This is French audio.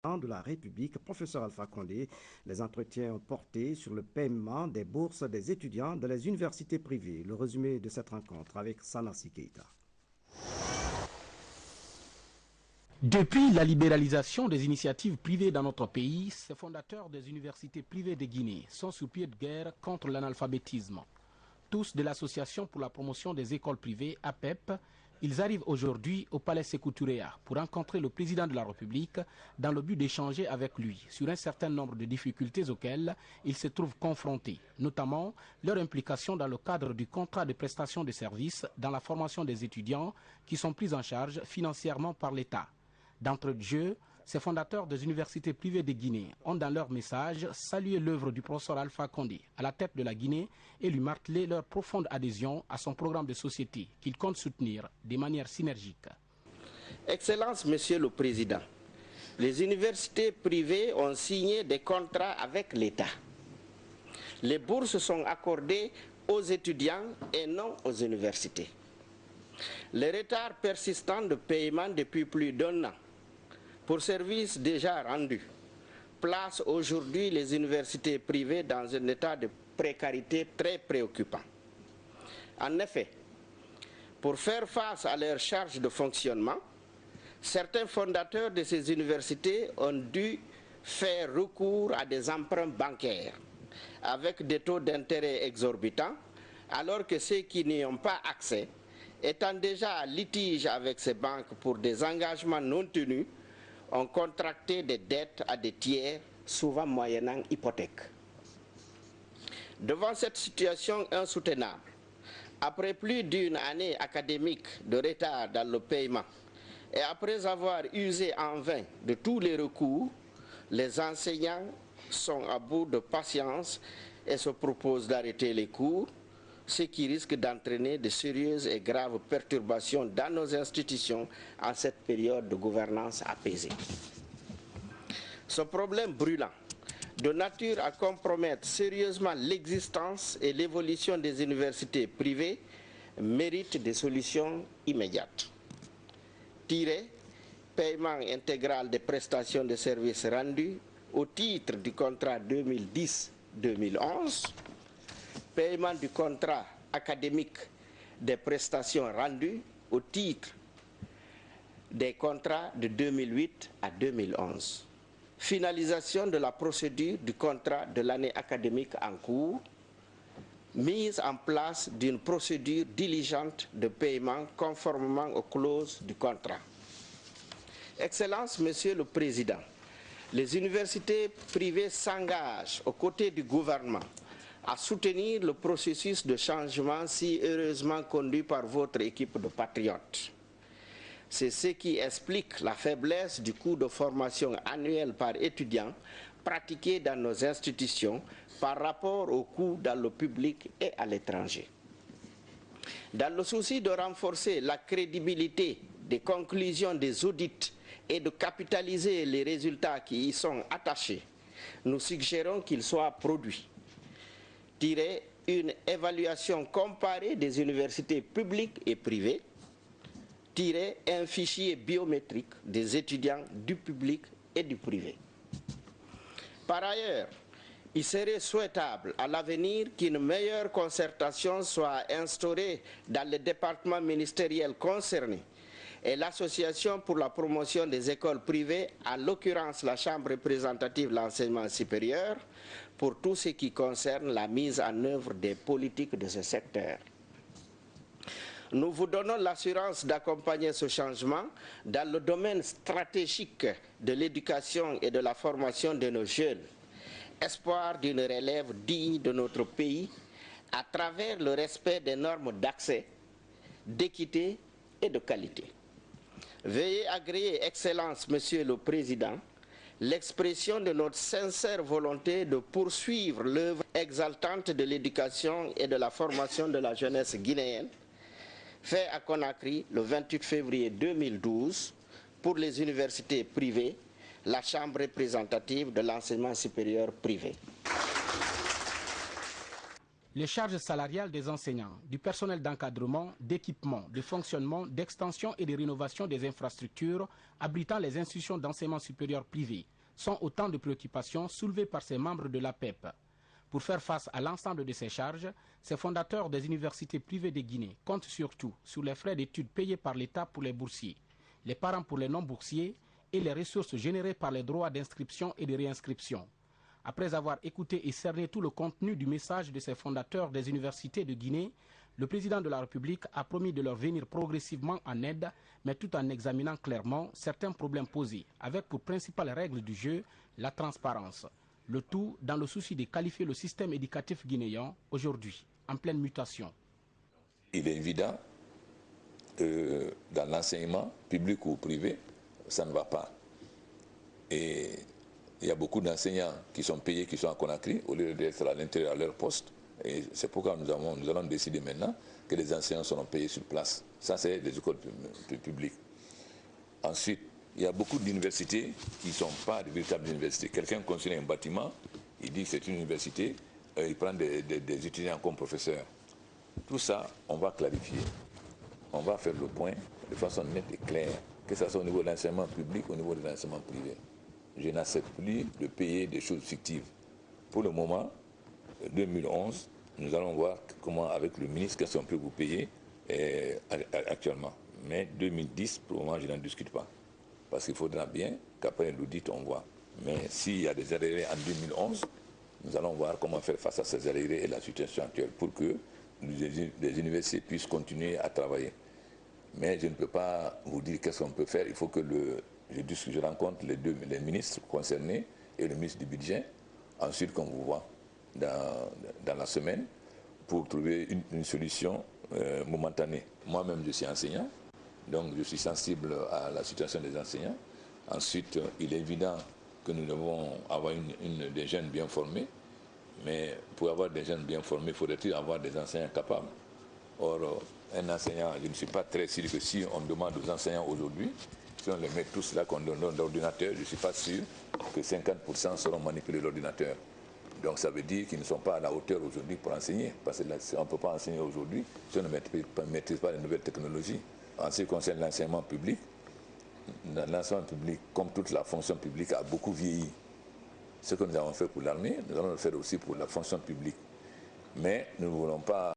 de la République, professeur Alpha Condé. Les entretiens ont porté sur le paiement des bourses des étudiants dans les universités privées. Le résumé de cette rencontre avec Sanassi Keita. Depuis la libéralisation des initiatives privées dans notre pays, ces fondateurs des universités privées de Guinée sont sur pied de guerre contre l'analphabétisme. Tous de l'Association pour la promotion des écoles privées, APEP, ils arrivent aujourd'hui au Palais Sékou Touréa pour rencontrer le président de la République dans le but d'échanger avec lui sur un certain nombre de difficultés auxquelles ils se trouvent confrontés, notamment leur implication dans le cadre du contrat de prestation de services dans la formation des étudiants qui sont pris en charge financièrement par l'État. D'entrée de jeu, ces fondateurs des universités privées de Guinée ont dans leur message salué l'œuvre du professeur Alpha Condé à la tête de la Guinée et lui martelé leur profonde adhésion à son programme de société qu'ils comptent soutenir de manière synergique. Excellence, Monsieur le Président, les universités privées ont signé des contrats avec l'État. Les bourses sont accordées aux étudiants et non aux universités. Les retards persistants de paiement depuis plus d'1 an pour services déjà rendus place aujourd'hui les universités privées dans un état de précarité très préoccupant. En effet, pour faire face à leurs charges de fonctionnement, certains fondateurs de ces universités ont dû faire recours à des emprunts bancaires avec des taux d'intérêt exorbitants, alors que ceux qui n'y ont pas accès, étant déjà en litige avec ces banques pour des engagements non tenus, ont contracté des dettes à des tiers, souvent moyennant hypothèque. Devant cette situation insoutenable, après plus d'une année académique de retard dans le paiement et après avoir usé en vain de tous les recours, les enseignants sont à bout de patience et se proposent d'arrêter les cours, ce qui risque d'entraîner de sérieuses et graves perturbations dans nos institutions en cette période de gouvernance apaisée. Ce problème brûlant, de nature à compromettre sérieusement l'existence et l'évolution des universités privées, mérite des solutions immédiates. Paiement intégral des prestations de services rendus au titre du contrat 2010-2011, paiement du contrat académique des prestations rendues au titre des contrats de 2008 à 2011. Finalisation de la procédure du contrat de l'année académique en cours. Mise en place d'une procédure diligente de paiement conformément aux clauses du contrat. Excellence, Monsieur le Président, les universités privées s'engagent aux côtés du gouvernement à soutenir le processus de changement si heureusement conduit par votre équipe de patriotes. C'est ce qui explique la faiblesse du coût de formation annuel par étudiant pratiqué dans nos institutions par rapport au coût dans le public et à l'étranger. Dans le souci de renforcer la crédibilité des conclusions des audits et de capitaliser les résultats qui y sont attachés, nous suggérons qu'il soit produit une évaluation comparée des universités publiques et privées, un fichier biométrique des étudiants du public et du privé. Par ailleurs, il serait souhaitable à l'avenir qu'une meilleure concertation soit instaurée dans les départements ministériels concernés et l'Association pour la promotion des écoles privées, en l'occurrence la Chambre représentative de l'enseignement supérieur, pour tout ce qui concerne la mise en œuvre des politiques de ce secteur. Nous vous donnons l'assurance d'accompagner ce changement dans le domaine stratégique de l'éducation et de la formation de nos jeunes, espoir d'une relève digne de notre pays à travers le respect des normes d'accès, d'équité et de qualité. Veuillez agréer, Excellence, Monsieur le Président, l'expression de notre sincère volonté de poursuivre l'œuvre exaltante de l'éducation et de la formation de la jeunesse guinéenne, fait à Conakry le 28 février 2012 pour les universités privées, la Chambre représentative de l'enseignement supérieur privé. Les charges salariales des enseignants, du personnel d'encadrement, d'équipement, de fonctionnement, d'extension et de rénovation des infrastructures abritant les institutions d'enseignement supérieur privé sont autant de préoccupations soulevées par ces membres de l'APEP. Pour faire face à l'ensemble de ces charges, ces fondateurs des universités privées de Guinée comptent surtout sur les frais d'études payés par l'État pour les boursiers, les parents pour les non-boursiers et les ressources générées par les droits d'inscription et de réinscription. Après avoir écouté et cerné tout le contenu du message de ces fondateurs des universités de Guinée, le président de la République a promis de leur venir progressivement en aide, mais tout en examinant clairement certains problèmes posés, avec pour principale règle du jeu la transparence. Le tout dans le souci de qualifier le système éducatif guinéen, aujourd'hui en pleine mutation. Il est évident que dans l'enseignement, public ou privé, ça ne va pas. Et il y a beaucoup d'enseignants qui sont payés, qui sont à Conakry, au lieu d'être à l'intérieur de leur poste. Et c'est pourquoi nous allons décider maintenant que les enseignants seront payés sur place. Ça, c'est des écoles publiques. Ensuite, il y a beaucoup d'universités qui ne sont pas de véritables universités. Quelqu'un construit un bâtiment, il dit que c'est une université, il prend des étudiants comme professeurs. Tout ça, on va clarifier. On va faire le point de façon nette et claire, que ce soit au niveau de l'enseignement public, au niveau de l'enseignement privé. Je n'accepte plus de payer des choses fictives. Pour le moment, 2011, nous allons voir comment, avec le ministre, qu'est-ce qu'on peut vous payer actuellement. Mais 2010, pour le moment, je n'en discute pas. Parce qu'il faudra bien qu'après l'audit, on voit. Mais s'il y a des arriérés en 2011, nous allons voir comment faire face à ces arriérés et la situation actuelle pour que les universités puissent continuer à travailler. Mais je ne peux pas vous dire qu'est-ce qu'on peut faire. Il faut que je rencontre les ministres concernés et le ministre du budget. Ensuite, qu'on vous voit dans la semaine pour trouver une solution momentanée. Moi-même, je suis enseignant, donc je suis sensible à la situation des enseignants. Ensuite, il est évident que nous devons avoir des jeunes bien formés. Mais pour avoir des jeunes bien formés, il faudrait-il avoir des enseignants capables. Or, un enseignant, je ne suis pas très sûr que si on demande aux enseignants aujourd'hui, si on les met tous là qu'on donne l'ordinateur, je ne suis pas sûr que 50% seront manipulés l'ordinateur. Donc ça veut dire qu'ils ne sont pas à la hauteur aujourd'hui pour enseigner. Parce qu'on ne peut pas enseigner aujourd'hui si on ne maîtrise pas les nouvelles technologies. En ce qui concerne l'enseignement public, l'enseignement public, comme toute la fonction publique, a beaucoup vieilli. Ce que nous avons fait pour l'armée, nous allons le faire aussi pour la fonction publique. Mais nous ne voulons pas